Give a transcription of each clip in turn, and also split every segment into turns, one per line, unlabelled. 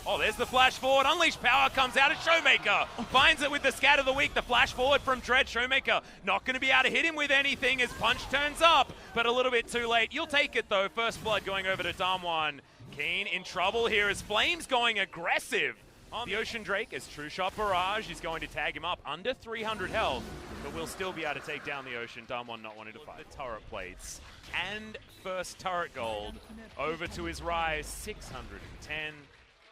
Oh, there's the flash forward. Unleashed Power comes out. Showmaker finds it with the scat of the week. The flash forward from Dread. Showmaker not going to be able to hit him with anything as Punch turns up, but a little bit too late. You'll take it, though. First blood going over to Damwon. Keen in trouble here as Flames going aggressive on the Ocean Drake as True Shot Barrage is going to tag him up under 300 health, but will still be able to take down the Ocean. Damwon not wanting to fight. The turret plates and first turret gold over to his Rise, 610.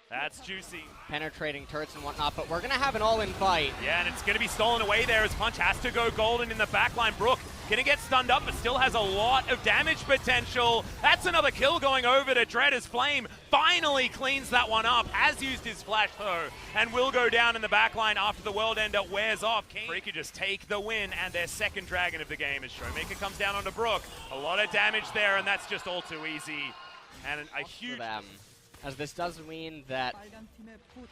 That's juicy.
Penetrating turrets and whatnot, but we're going to have an all-in fight.
Yeah, and it's going to be stolen away there as Punch has to go golden in the backline. Brook going to get stunned up, but still has a lot of damage potential. That's another kill going over to Dread as Flame finally cleans that one up. Has used his flash, though, and will go down in the backline after the World Ender wears off. Afreeca just take the win and their second dragon of the game as Showmaker comes down onto Brook. A lot of damage there, and that's just all too easy. And a huge...
As this does mean that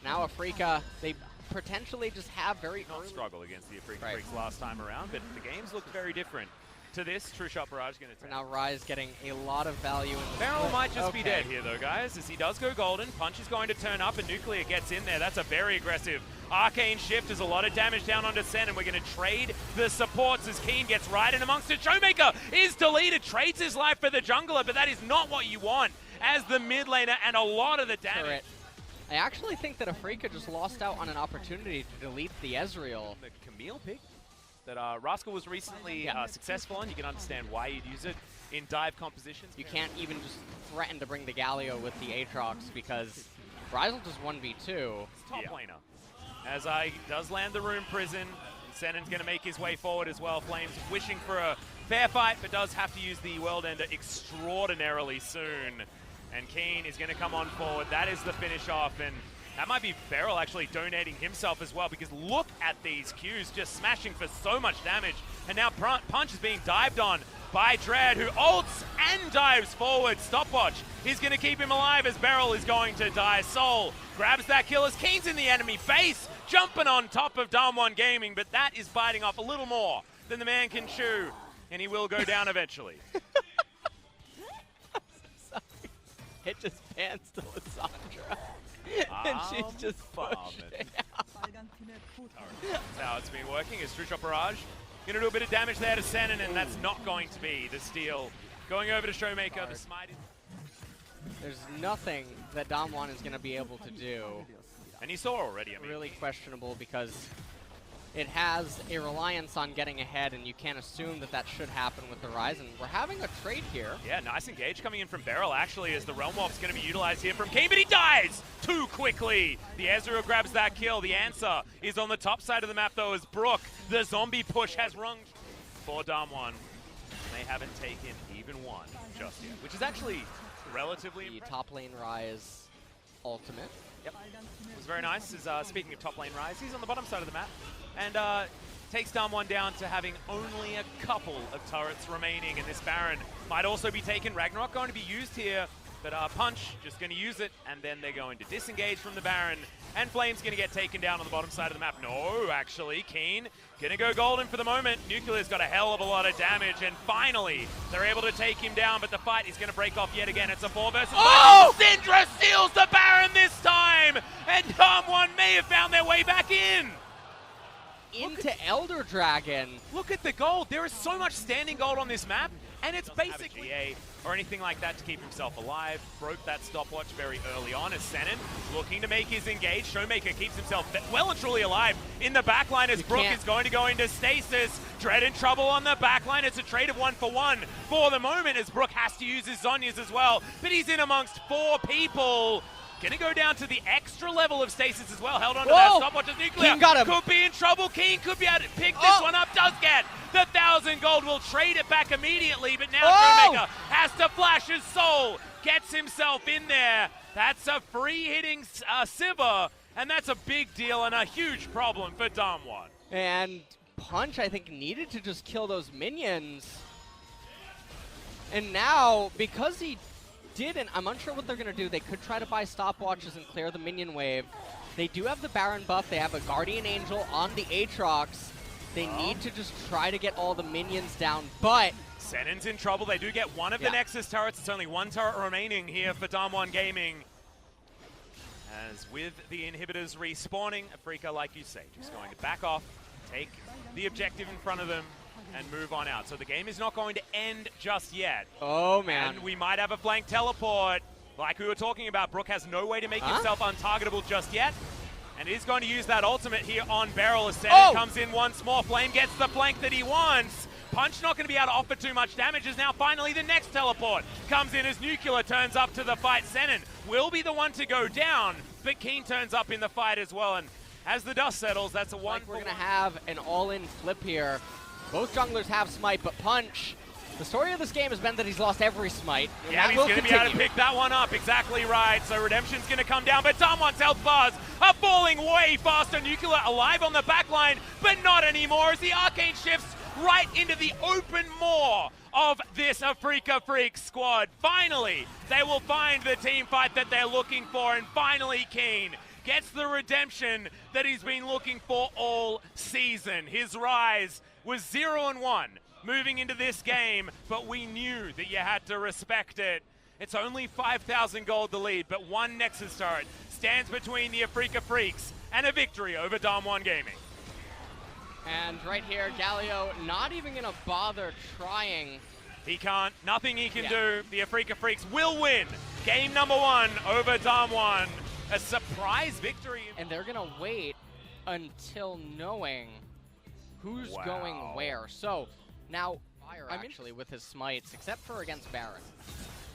now Afreeca, they potentially just have very
not struggle against the Afreeca Freecs last time around, but the games look very different to this. True Shot Barrage going to
now Rise getting a lot of value in the
Beryl might just be dead here, though, guys, as he does go golden. Punch is going to turn up, and Nuclear gets in there. That's a very aggressive Arcane Shift. There's a lot of damage down onto Sen, and we're going to trade the supports as Keen gets right in amongst it. Showmaker is deleted, trades his life for the jungler, but that is not what you want as the mid laner, and a lot of the damage.
Turret. I actually think that Afreeca just lost out on an opportunity to delete the Ezreal.
The Camille pick that Rascal was recently successful on. You can understand why you'd use it in dive compositions.
You can't even just threaten to bring the Galio with the Aatrox because Rise will just 1v2.
It's top laner. As does land the Rune Prison. Senon's going to make his way forward as well. Flames wishing for a fair fight, but does have to use the World Ender extraordinarily soon. And Keen is going to come on forward. That is the finish off, and that might be Beryl actually donating himself as well, because look at these Qs just smashing for so much damage. And now Punch is being dived on by Dread, who ults and dives forward. Stopwatch is going to keep him alive as Beryl is going to die. Soul grabs that kill as Keen's in the enemy base, jumping on top of Damwon Gaming, but that is biting off a little more than the man can chew, and he will go down eventually.
It just pans to Lissandra, and she's just pushing.
That's how it's been working. Is True Shot Barrage going to do a bit of damage there to Senon, and that's not going to be the steal. Going over to Showmaker, the smite.
There's nothing that Damwon is going to be able to do.
And you saw already, I mean.
Really questionable because it has a reliance on getting ahead, and you can't assume that that should happen with the Rise. And we're having a trade here. Yeah,
nice engage coming in from Beryl, actually, as the Realm Warp's going to be utilized here from Keen, but he dies too quickly. The Ezreal grabs that kill. The answer is on the top side of the map, though, as Brook, the zombie push has rung for Damwon. They haven't taken even one just yet, which is actually relatively impressive.
Top lane Rise ultimate.
Yep. It was very nice. Speaking of top lane Rise, he's on the bottom side of the map and takes Damwon down to having only a couple of turrets remaining, and this Baron might also be taken. Ragnarok going to be used here, but Punch just going to use it, and then they're going to disengage from the Baron, and Flame's going to get taken down on the bottom side of the map. No, actually, Keen going to go golden for the moment. Nuclear's got a hell of a lot of damage, and finally, they're able to take him down, but the fight is going to break off yet again. It's a 4 versus 1.
Oh!
Syndra steals the Baron this time, and Damwon may have found their way back in.
Into Elder Dragon.
Look at the gold. There is so much standing gold on this map, and it's basically a or anything like that to keep himself alive. Broke that stopwatch very early on as Senon looking to make his engage. Showmaker keeps himself well and truly alive in the backline as Brook is going to go into stasis. Dread in trouble on the backline. It's a trade of 1-for-1 for the moment as Brook has to use his Zhonya's as well, but he's in amongst 4 people. Gonna go down to the extra level of stasis as well. Held on to that stopwatch as Nuclear.
Keen got him.
Could be in trouble. Keen could be able to pick this one up. Does get the 1,000 gold. Will trade it back immediately, but now Showmaker has to flash his soul. Gets himself in there. That's a free hitting Sivir, and that's a big deal and a huge problem for Damwon.
And Punch, I think, needed to just kill those minions. And now, because he didn't, I'm unsure what they're going to do. They could try to buy stopwatches and clear the minion wave. They do have the Baron buff. They have a Guardian Angel on the Aatrox. They need to just try to get all the minions down, but
Senon's in trouble. They do get one of the Nexus turrets. It's only 1 turret remaining here for Damwon Gaming. As with the inhibitors respawning, Afreeca, like you say, just going to back off, take the objective in front of them, and move on out. So the game is not going to end just yet.
Oh, man.
And we might have a flank teleport. Like we were talking about, Brook has no way to make himself untargetable just yet. And is going to use that ultimate here on Beryl. As Senin comes in once more. Flame gets the flank that he wants. Punch not going to be able to offer too much damage, as now finally the next teleport comes in as Nuclear turns up to the fight. Senin will be the one to go down, but Keen turns up in the fight as well. And as the dust settles, that's a one.
We're going to have an all-in flip here. Both junglers have smite, but Punch, the story of this game has been that he's lost every smite.
Yeah, he's going to be able to pick that one up. Exactly right. So Redemption's going to come down, but Damwon's health bars are falling way faster. Nuclear alive on the back line, but not anymore as the Arcane shifts right into the open maw of this Afreeca Freecs squad. Finally, they will find the team fight that they're looking for, and finally Keen gets the redemption that he's been looking for all season. His rise was 0-1 moving into this game, but we knew that you had to respect it. It's only 5,000 gold the lead, but one Nexus turret stands between the Afreeca Freecs and a victory over Damwon Gaming.
And right here, Galio not even going to bother trying.
He can't. Nothing he can do. The Afreeca Freecs will win game number 1 over Damwon. A surprise victory.
And they're going to wait until knowing who's going where. So now, Fire actually with his smites, except for against Baron.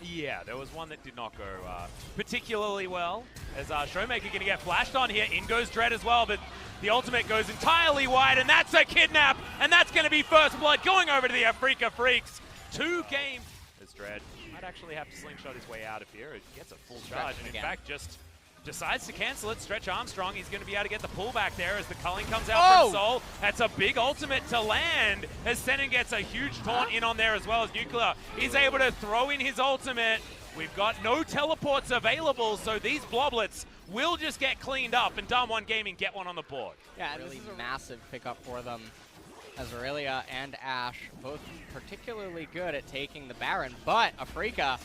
Yeah, there was one that did not go particularly well. As Showmaker going to get flashed on here. In goes Dread as well, but the ultimate goes entirely wide, and that's a kidnap, and that's going to be first blood going over to the Afreeca Freecs. 2 games. As Dread might actually have to slingshot his way out of here. It gets a full charge, and in fact just decides to cancel it. Stretch Armstrong, he's going to be able to get the pullback there as the culling comes out from Soul. That's a big ultimate to land as Senin gets a huge taunt in on there as well, as Nuclear is able to throw in his ultimate. We've got no teleports available, so these bloblets will just get cleaned up, and Damwon Gaming get one on the board.
Yeah, really massive pickup for them, as Aurelia and Ashe both particularly good at taking the Baron, but Afreeca.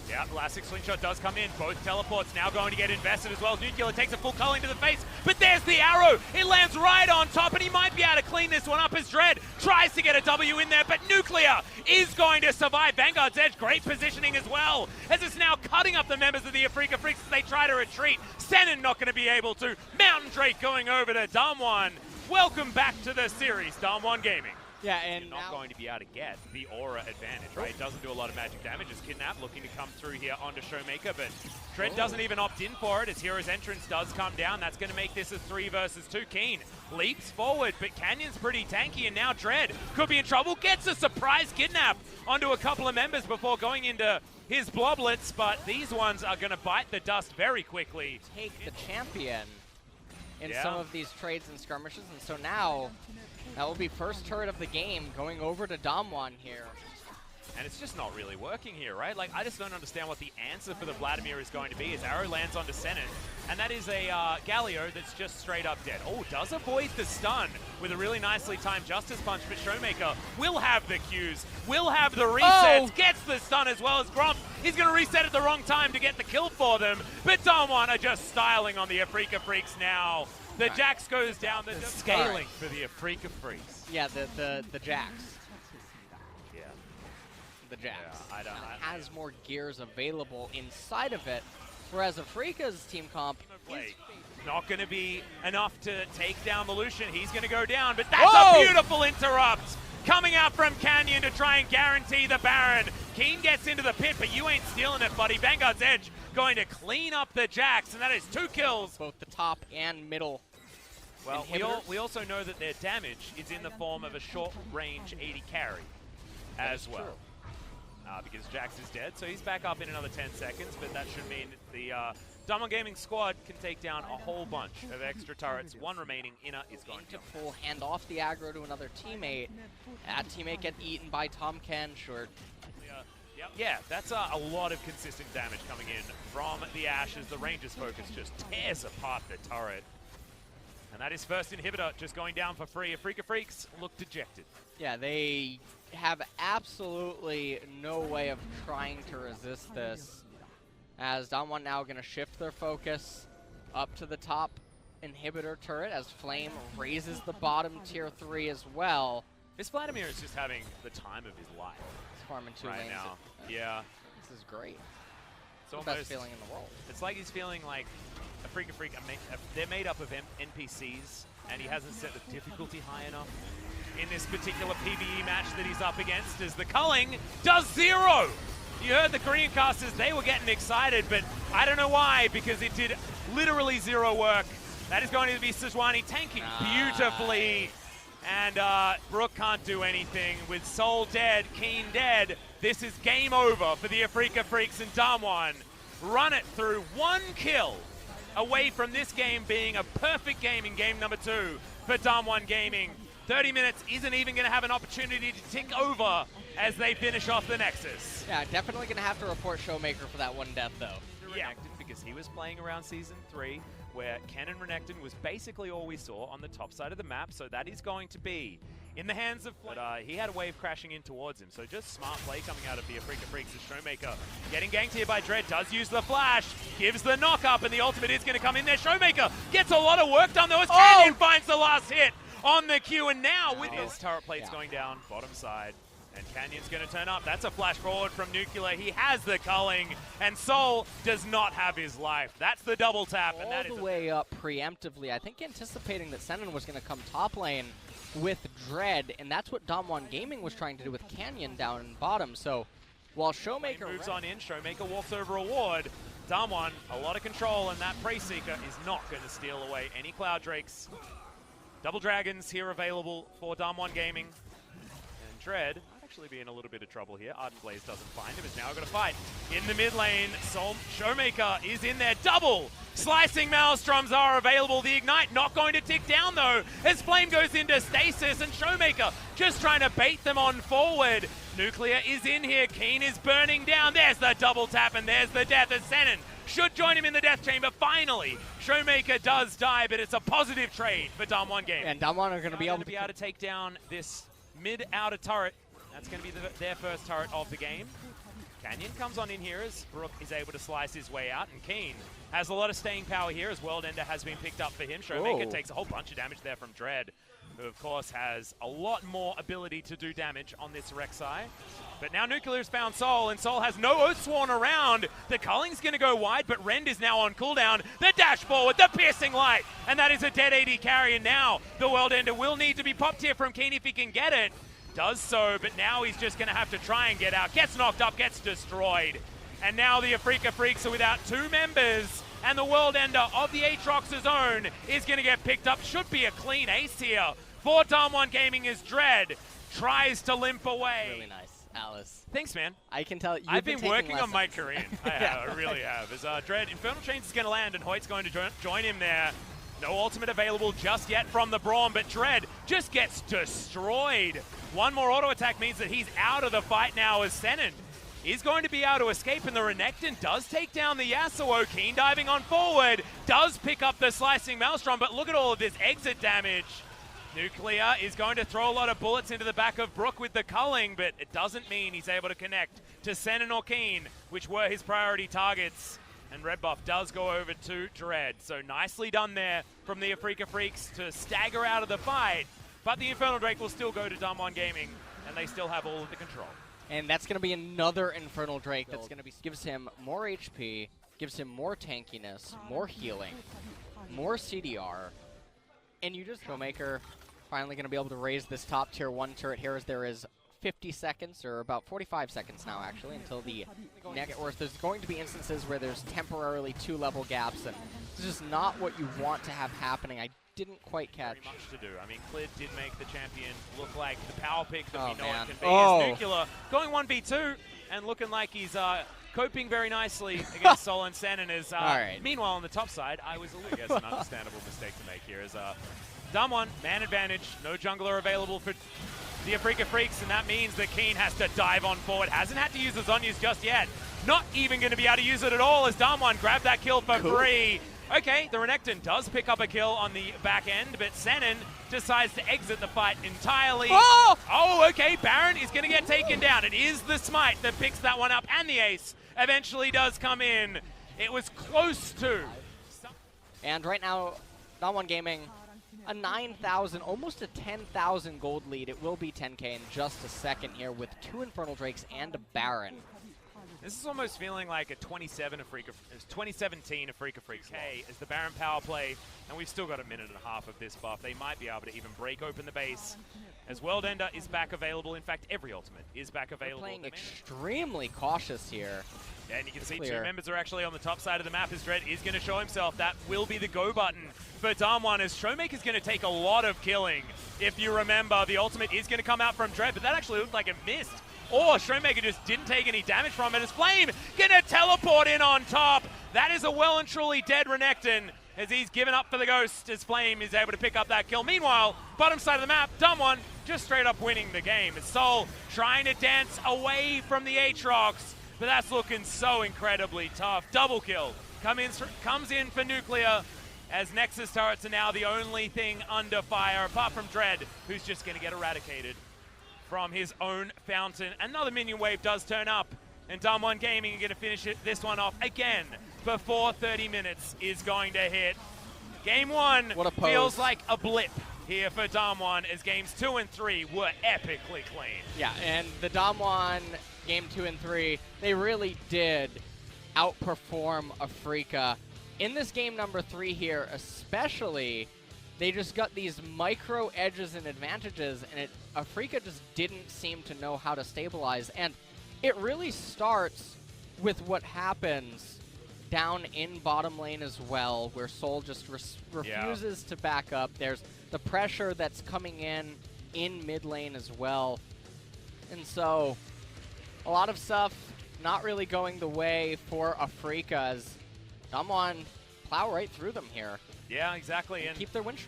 Yeah, the last 6 slingshot does come in. Both teleports now going to get invested as well. Nuclear takes a full culling to the face, but there's the arrow. It lands right on top, and he might be able to clean this one up as Dread tries to get a W in there, but Nuclear is going to survive. Vanguard's Edge, great positioning as well, as it's now cutting up the members of the Afreeca Freecs as they try to retreat. Senin not going to be able to. Mountain Drake going over to Damwon. Welcome back to the series, Damwon Gaming.
Yeah, and
you're not going to be able to get the aura advantage, right? It doesn't do a lot of magic damage. It's Kidnap looking to come through here onto Showmaker, but Dread doesn't even opt in for it as Hero's Entrance does come down. That's going to make this a 3 versus 2. Keen leaps forward, but Canyon's pretty tanky, and now Dread could be in trouble. Gets a surprise Kidnap onto a couple of members before going into his bloblets, but these ones are going to bite the dust very quickly.
Take the champion in some of these trades and skirmishes, and so now that will be first turret of the game going over to Damwon here.
And it's just not really working here, right? Like, I just don't understand what the answer for the Vladimir is going to be as arrow lands onto Senin. And that is a Galio that's just straight up dead. Oh, does avoid the stun with a really nicely timed Justice Punch, but Showmaker will have the Qs, will have the resets, gets the stun as well as Gromp. He's going to reset at the wrong time to get the kill for them, but Damwon are just styling on the Afreeca Freecs now. The Jax goes down, the scaling for the Afreeca Freecs.
Yeah, the Jax.
Yeah.
The Jax.
Yeah,
has more gears available inside of it, whereas Afreeca's team comp is
not going to be enough to take down the Lucian. He's going to go down, but that's a beautiful interrupt coming out from Canyon to try and guarantee the Baron. Keen gets into the pit, but you ain't stealing it, buddy. Vanguard's Edge going to clean up the Jax, and that is 2 kills.
Both the top and middle.
Well, we also know that their damage is in the form of a short-range 80 carry as well. Because Jax is dead, so he's back up in another 10 seconds, but that should mean the Damwon Gaming squad can take down a whole bunch of extra turrets. One remaining, Inna is going
to pull, hand off the aggro to another teammate. That teammate get eaten by Tom Ken, short.
Yeah, that's a lot of consistent damage coming in from the Ashe as the Ranger's focus just tears apart the turret. And that is first inhibitor just going down for free. Afreeca Freecs look dejected.
Yeah, they have absolutely no way of trying to resist this. As Damwon now going to shift their focus up to the top inhibitor turret as Flame raises the bottom tier 3 as well.
This Vladimir is just having the time of his life.
He's farming 2
right
lanes.
now. Yeah.
This is great.
It's
the best feeling in the world.
It's like he's feeling like Afreeca Freecs. They're made up of NPCs, and he hasn't set the difficulty high enough in this particular PvE match that he's up against, as the culling does 0. You heard the Korean casters, they were getting excited, but I don't know why, because it did literally 0 work. That is going to be Sejuani tanking beautifully. And Brook can't do anything. With Soul dead, Keen dead, this is game over for the Afreeca Freecs and Damwon. Run it through 1 kill away from this game being a perfect game in game number 2 for Damwon Gaming. 30 minutes isn't even going to have an opportunity to tick over as they finish off the Nexus.
Yeah, definitely going to have to report Showmaker for that 1 death, though.
Yeah, because he was playing around Season 3, where Cannon Renekton was basically all we saw on the top side of the map, so that is going to be in the hands of Flame. But he had a wave crashing in towards him, so just smart play coming out of the Afreeca Freecs as Showmaker getting ganked here by Dread, does use the flash, gives the knock up, and the ultimate is going to come in there. Showmaker gets a lot of work done though as Canyon finds the last hit on the Q, and now with his turret plates going down, bottom side, and Canyon's going to turn up. That's a flash forward from Nuclear. He has the culling, and Soul does not have his life. That's the double tap. And that is
the way up preemptively, I think anticipating that Sennen was going to come top lane with Dread, and that's what Damwon Gaming was trying to do with Canyon down in bottom. So while Showmaker
moves on in, Showmaker walks over a ward. Damwon, a lot of control, and that Prey Seeker is not going to steal away any Cloud Drakes. Double Dragons here available for Damwon Gaming. And Dread actually be in a little bit of trouble here. Ardent Blaze doesn't find him. Is now going to fight in the mid lane. Showmaker is in there. Double slicing Maelstroms are available. The Ignite not going to tick down though, as Flame goes into stasis, and Showmaker just trying to bait them on forward. Nuclear is in here. Keen is burning down. There's the double tap, and there's the death as Sennen should join him in the death chamber. Finally, Showmaker does die, but it's a positive trade for Damwon Gaming.
And Damwon are going to be able
to take down this mid-outer turret. That's going to be their first turret of the game. Canyon comes on in here as Brook is able to slice his way out, and Keen has a lot of staying power here as World Ender has been picked up for him. Showmaker takes a whole bunch of damage there from Dread, who of course has a lot more ability to do damage on this Rek'Sai. But now Nuclear's found Soul, and Soul has no Oathsworn around. The culling's going to go wide, but Rend is now on cooldown. The dash forward, the piercing light, and that is a dead AD carry, and now the World Ender will need to be popped here from Keen if he can get it. Does so, but now he's just going to have to try and get out. Gets knocked up, gets destroyed. And now the Afreeca Freecs are without 2 members, and the World Ender of the Aatrox's own is going to get picked up. Should be a clean ace here for Damwon Gaming as Dread tries to limp away.
Really nice, Alice.
Thanks, man.
I can tell
I've been working on my Korean. I really have. As Dread, Infernal Chains is going to land, and Hoyt's going to join him there. No ultimate available just yet from the Braum, but Dread just gets destroyed. One more auto attack means that he's out of the fight now, as Sennen is going to be able to escape, and the Renekton does take down the Yasuo. Keen diving on forward, does pick up the slicing Maelstrom, but look at all of this exit damage. Nuclear is going to throw a lot of bullets into the back of Brook with the culling, but it doesn't mean he's able to connect to Sennen or Keen, which were his priority targets. And Red Buff does go over to Dread. So nicely done there from the Afreeca Freecs to stagger out of the fight. But the Infernal Drake will still go to Damwon Gaming, and they still have all of the control.
And that's going to be another Infernal Drake that's going to gives him more HP, gives him more tankiness, more healing, more CDR. And you just Showmaker finally going to be able to raise this top tier 1 turret here, as there is 50 seconds, or about 45 seconds now actually, until the next, or there's going to be instances where there's temporarily 2 level gaps, and this is not what you want to have happening. I didn't quite catch.
Very much to do. I mean, Clid did make the champion look like the power pick that we know
man.
it can be. As Nuclear going 1v2 and looking like he's coping very nicely against Sol and Sennen. Meanwhile, on the top side, I guess an understandable mistake to make here. As Damwon, man advantage, no jungler available for the Afreeca Freecs, and that means that Keen has to dive on forward. Hasn't had to use the Zhonya's just yet. Not even going to be able to use it at all, as Damwon grabbed that kill for free. Okay, the Renekton does pick up a kill on the back end, but Sennen decides to exit the fight entirely. Oh, okay, Baron is going to get taken down. It is the Smite that picks that one up, and the ace eventually does come in. It was close to.
And right now, Damwon Gaming, a 9,000, almost a 10,000 gold lead. It will be 10K in just a second here with 2 Infernal Drakes and a Baron.
This is almost feeling like a 2017 Afreeca Freecs as the Baron power play, and we've still got a minute and a half of this buff. They might be able to even break open the base, as World Ender is back available. In fact, every ultimate is back available.
They're playing extremely cautious here.
Yeah, and you can see 2 members are actually on the top side of the map as Dread is going to show himself. That will be the go button for Damwon, as Showmaker's going to take a lot of killing. If you remember, the ultimate is going to come out from Dread, but that actually looked like it missed. Or Showmaker just didn't take any damage from it, as Flame gonna teleport in on top. That is a well and truly dead Renekton, as he's given up for the ghost, as Flame is able to pick up that kill. Meanwhile, bottom side of the map, Damwon just straight up winning the game. As Soul trying to dance away from the Aatrox, but that's looking so incredibly tough. Double kill comes in for Nuclear, as Nexus turrets are now the only thing under fire, apart from Dread, who's just gonna get eradicated from his own fountain. Another minion wave does turn up, and Damwon Gaming are going to finish this one off again before 30 minutes is going to hit. Game 1 feels like a blip here for Damwon, as games 2 and 3 were epically clean.
Yeah, and the Damwon game 2 and 3, they really did outperform Afreeca. In this game number 3 here, especially, they just got these micro edges and advantages, and Afreeca just didn't seem to know how to stabilize. And it really starts with what happens down in bottom lane as well, where Soul just refuses to back up. There's the pressure that's coming in mid lane as well. And so a lot of stuff not really going the way for Afreeca, as Damwon plow right through them here.
Yeah, exactly. And
keep their win streak.